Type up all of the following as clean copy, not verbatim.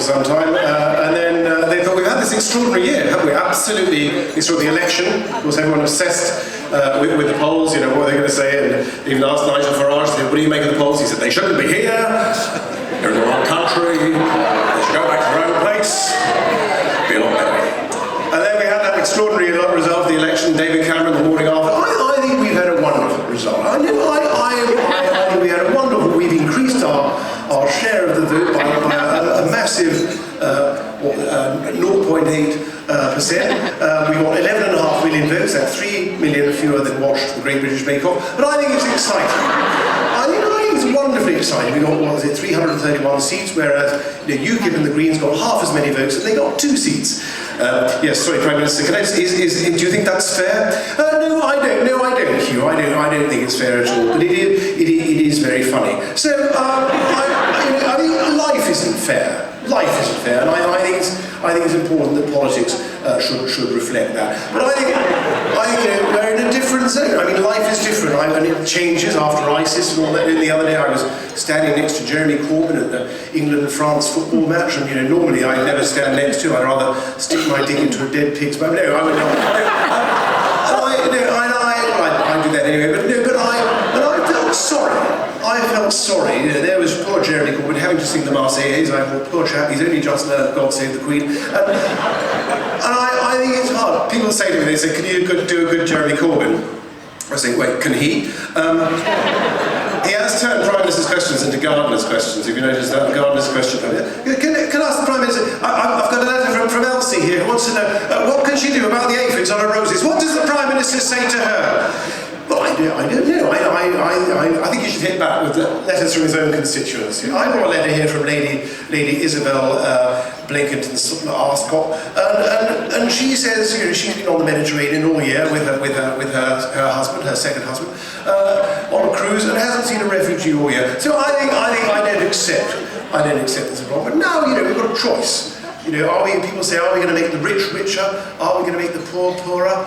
some time, and then they thought, we've had this extraordinary year, haven't we? Absolutely extraordinary election. Of course, everyone obsessed with the polls, you know, what are they going to say? And even asked Nigel Farage, what do you make of the polls? He said, they shouldn't be here, they're in the wrong country, they should go back to their own place, be a lot better. And then we had that extraordinary result of the election, David Cameron the morning after. I think we've had a wonderful result. I think we had a wonderful, we've increased our share of the vote by a massive 0.8%. We got 11.5 million votes, that's 3 million fewer than watched the Great British Bake Off. But I think it's exciting. I think it's wonderfully exciting. We got, 331 seats, whereas UKIP and the Greens got half as many votes and they got 2 seats. Yes, sorry, Prime Minister, do you think that's fair? No, I don't, Hugh. I don't think it's fair at all, but it is very funny. So, I mean, life isn't fair. Life isn't fair, and I think it's important that politics should reflect that. But I think we're in a different zone. I mean, life is different, and it changes after ISIS and all that. The other day I was standing next to Jeremy Corbyn at the England-France football match, and normally I never stand next to him. I'd rather stick my dick into a dead pig's mouth. No, I would not. I do that anyway. But I felt sorry. I felt sorry. There was poor Jeremy Corbyn having to sing the Marseillaise. I thought, poor chap, he's only just learned God Save the Queen. And I think it's hard. People say to me, they say, can you do a good Jeremy Corbyn? I say, wait, can he? He has turned Prime Minister's questions into gardener's questions. Have you noticed that? Gardener's question. Can I ask the Prime Minister? I've got a letter from Elsie here who wants to know, what can she do about the aphids on her roses? What does the Prime Minister say to her? Well, I don't know. I think he should hit back with letters from his own constituents. I got a letter here from Lady Isabel Blinkenton Arscott, and she says, she's been on the Mediterranean all year with her husband, her second husband, on a cruise, and hasn't seen a refugee all year. So I don't accept this as wrong. But now, we've got a choice. People say, are we going to make the rich richer? Are we going to make the poor poorer?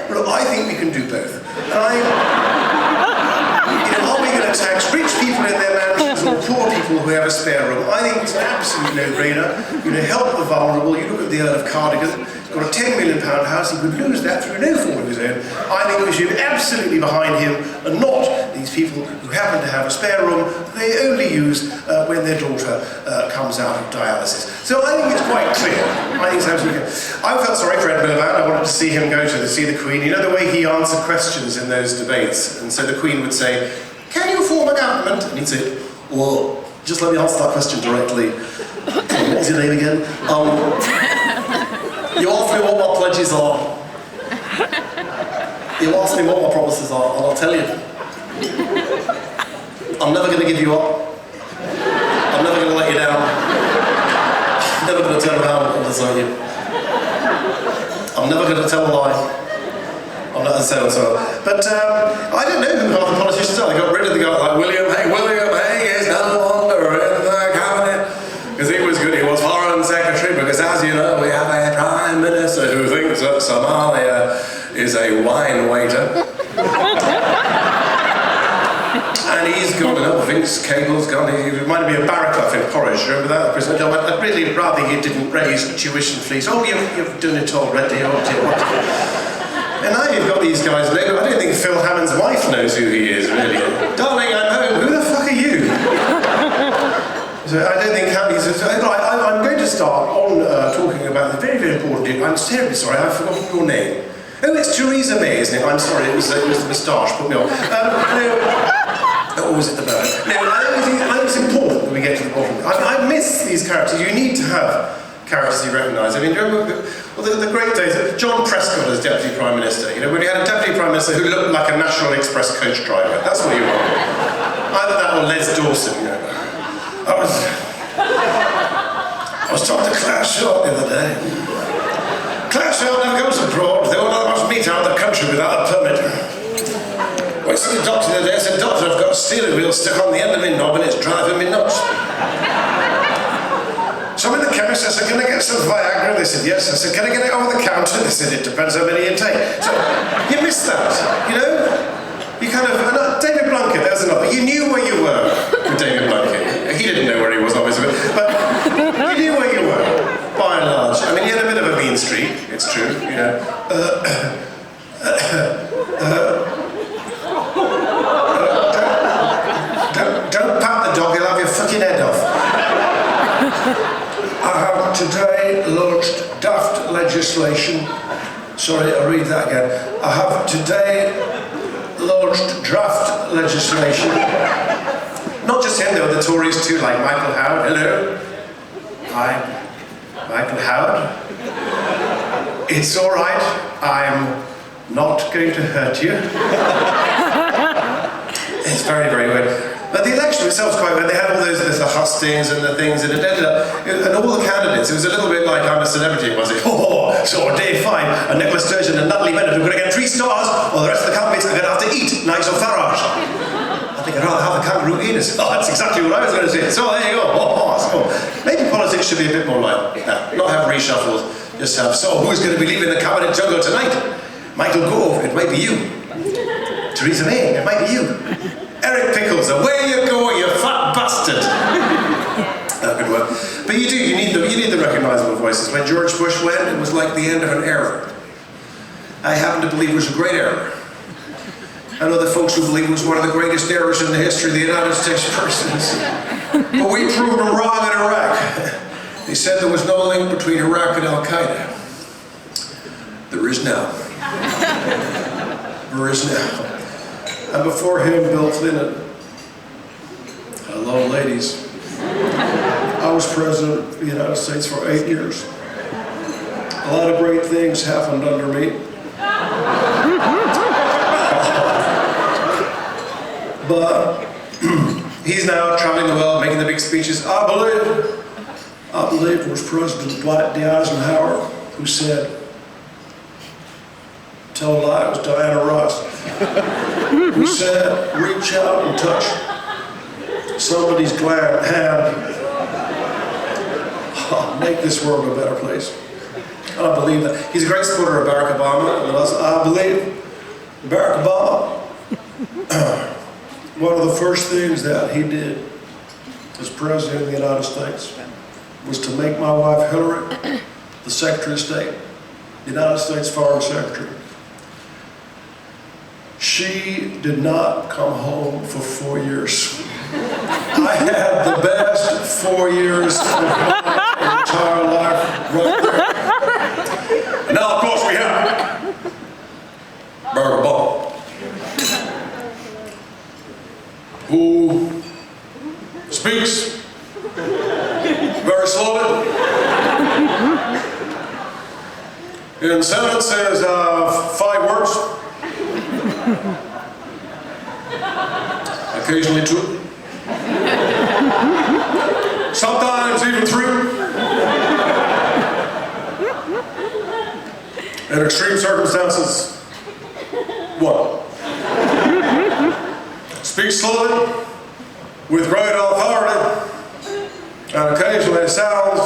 Look, I think we can do both. And are we going to tax rich people in their mansions or poor people who have a spare room? I think it's an absolute no-brainer. Help the vulnerable. You look at the Earl of Cardigan. He's got a £10 million house. He could lose that through no fault of his own. I think we should be absolutely behind him and not these people who happen to have a spare room they only use when their daughter comes out of dialysis. So I think it's quite clear. I think it's absolutely clear. I felt sorry for Ed Miliband. I wanted to see him go to see the Queen. You know the way he answered questions in those debates? And so the Queen would say, can you form a government? And he'd say, well, just let me answer that question directly. What was your name again? You asked me what my pledges are. You asked me what my promises are, and I'll tell you. I'm never going to give you up. I'm never going to let you down. I'm never going to turn around and desert you. I'm never going to tell a lie. I'm not going to tell a lie. But I don't know who half the politicians are. They got rid of the guy like William Hague. William Hague is no longer in the cabinet. Because he was good. He was foreign secretary. Because as you know, we have a prime minister who thinks that Somalia is a wine waiter. And he's gone, Vince Cable's gone. He reminded me of Barraclough in Porridge. Remember that? I'd really rather you didn't raise tuition fees. Oh, you've done it already. Oh, dear, what? And now you've got these guys. I don't think Phil Hammond's wife knows who he is, really. Darling, I'm home. Who the fuck are you? So I don't think I'm going to start on talking about the very, very important thing. I'm terribly sorry, I've forgotten your name. Oh, it's Theresa May, isn't it? I'm sorry, it was the moustache, put me on. Or was it the bird? No, I think it's important that we get to the bottom. I miss these characters. You need to have characters you recognise. I mean, do you remember the great days of John Prescott as Deputy Prime Minister? When you had a Deputy Prime Minister who looked like a National Express coach driver. That's what you want. Either that or Les Dawson, I was talking to Claire Short the other day. Claire Short never goes abroad. They will not much meet out of the country without a permit. Went to the doctor the other day. I said, Doctor, I've got a steering wheel stuck on the end of my knob and it's driving me nuts. So I'm in the chemist. I said, can I get some Viagra? They said, yes. I said, can I get it over the counter? They said, it depends how many you take. So you missed that, You kind of, David Blunkett, there's another. You knew where you were with David Blunkett. He didn't know where he was, obviously, but you knew where you mean streak, it's true, you know. Don't pat the dog, he'll have your fucking head off. I have today launched daft legislation. Sorry, I'll read that again. I have today launched draft legislation. Not just him, though, the Tories too, like Michael Howard. Hello. Hi, Michael Howard. It's all right. I'm not going to hurt you. It's very, very weird. But the election itself was quite weird. They had all those the hustings and the things, and it ended up, and all the candidates, it was a little bit like I'm a Celebrity, was it? Oh, so on day 5, and Nicola Sturgeon and Natalie Bennett are going to get 3 stars, while the rest of the candidates are going to have to eat Nigel Farage. I think I'd rather have the kangaroo anus. Oh, that's exactly what I was going to say. So there you go. So maybe politics should be a bit more like that. Not have reshuffles, just have, so who's going to be leaving the cabinet jungle tonight? Michael Gove, it might be you. Theresa May, it might be you. Eric Pickles, away you go, you fat bastard. Good work. But you need the recognisable voices. When George Bush went, it was like the end of an era. I happen to believe it was a great era. I know the folks who believe it was one of the greatest eras in the history of the United States persons. But we proved them wrong in Iraq. They said there was no link between Iraq and Al-Qaeda. There is now. There is now. And before him, Bill Clinton. Hello, ladies. I was president of the United States for 8 years. A lot of great things happened under me. But he's now traveling the world, making the big speeches. I believe it was President Dwight D. Eisenhower who said, tell a lie, it was Diana Ross, who said, reach out and touch somebody's glad hand. Oh, make this world a better place. I believe that. He's a great supporter of Barack Obama, and I believe Barack Obama, one of the first things that he did as President of the United States was to make my wife Hillary the Secretary of State, the United States Foreign Secretary. She did not come home for 4 years. I had the best 4 years of my entire life right there. And now, of course, we have Barack Obama, who speaks very slowly. In sentences of 5 words. Occasionally 2. Sometimes even 3. In extreme circumstances, 1. Speak slowly, with great authority, and occasionally it sounds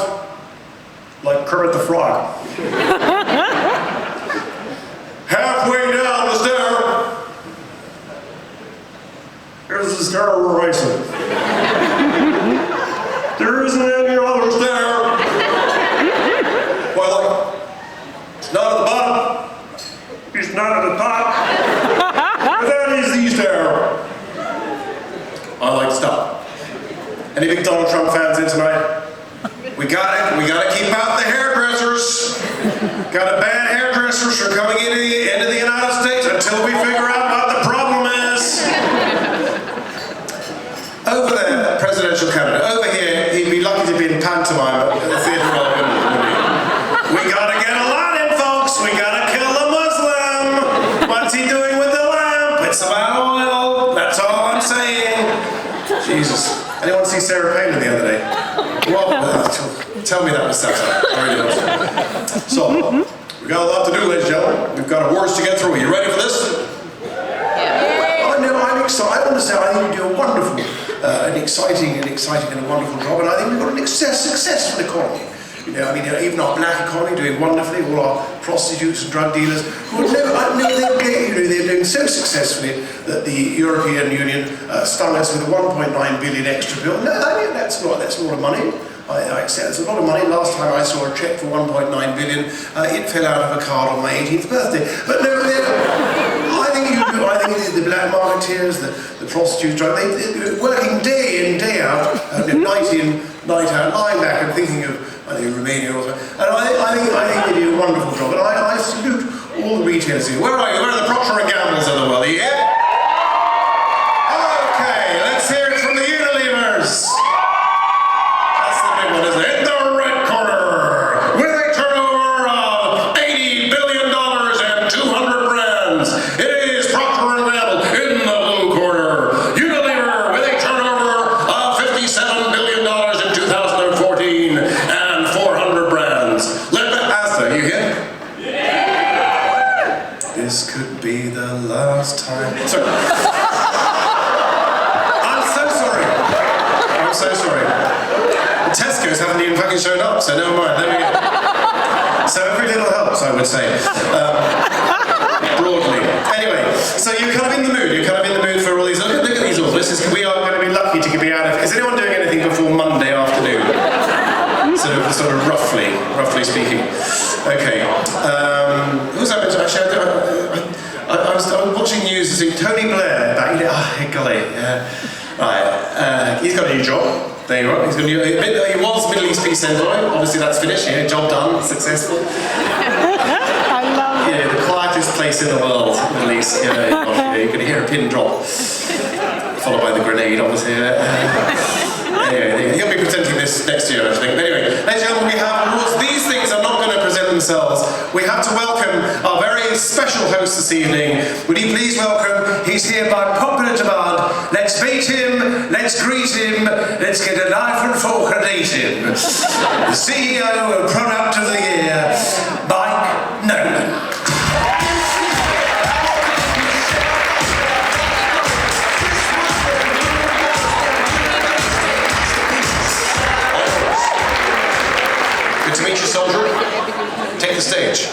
like Kermit the Frog. Halfway down the stair, here's the stair we're racing. There isn't any other stair. Why, like, it's not at the bottom, it's not at the top, but that is the stair. I like to stop. Any big Donald Trump fans in tonight? We gotta keep out the hairdressers. Gotta ban hairdressers from coming into the United States until we figure out what the problem is. Over there, presidential candidate. Over here, he'd be lucky to be in pantomime at the theatre of We gotta get Aladdin, folks. We gotta kill the Muslim. What's he doing with the lamp? It's about oil. That's all I'm saying. Jesus. Anyone see Sarah Palin the other day? Well, tell me that was satire. So, we got a lot to do, ladies and gentlemen. We've got awards to get through. Are you ready for this? Yeah. I'm excited. I understand. I think you do a wonderful, an exciting and a wonderful job, and I think we've got an successful economy. You know, I mean, even our black economy doing wonderfully. All our prostitutes and drug dealers who would never, they're doing so successfully that the European Union stung us with a 1.9 billion extra bill. No, I mean, that's not a lot of money. I accept it's a lot of money. Last time I saw a cheque for 1.9 billion, it fell out of a card on my 18th birthday. But no, I think the black marketeers, the prostitutes, they're working day in, day out, night in, night out, lying back and thinking of, I think, Romania or something. And I think they do a wonderful job. And I salute all the retailers here. Where are you? Where are the Procter & Gamble's of the world? Are you here? Okay, let's hear it from the Unilevers. That's the big one, isn't it? In the red corner, with a turnover of $80 billion and 200 brands, it is Procter & Gamble. In the blue corner, Unilever, with a turnover of $57 billion in 2014 and 400 brands. Asda, you here? This could be the last time. Sorry. I'm so sorry. I'm so sorry. The Tesco's haven't even fucking shown up, so never mind. There we go. So every little helps, I would say. Broadly. Anyway, so you're kind of in the mood. You're kind of in the mood for all these. Look at these authors. We are going to be lucky to be out of. Is anyone doing anything before Monday afternoon? Sort of roughly speaking. Okay. Who was I meant to actually? I was watching news and seeing Tony Blair back. Golly. Right. He's got a new job. There you are. He's got a new. He was Middle East Peace Envoy. Obviously, that's finished. Yeah, job done. Successful. I love it. Yeah, the quietest place in the world, Middle East. You can hear a pin drop, followed by the grenade, obviously. Anyway, he'll be presenting this next year, I think. But anyway, ladies and gentlemen, we have awards. These things are not going to present themselves. We have to welcome our very special host this evening. Would you please welcome, he's here by popular demand. Let's meet him, let's greet him, let's get a knife and fork and eat him. The CEO of Product of the Year, Mike Nolan. Good to meet you, soldier. Take the stage.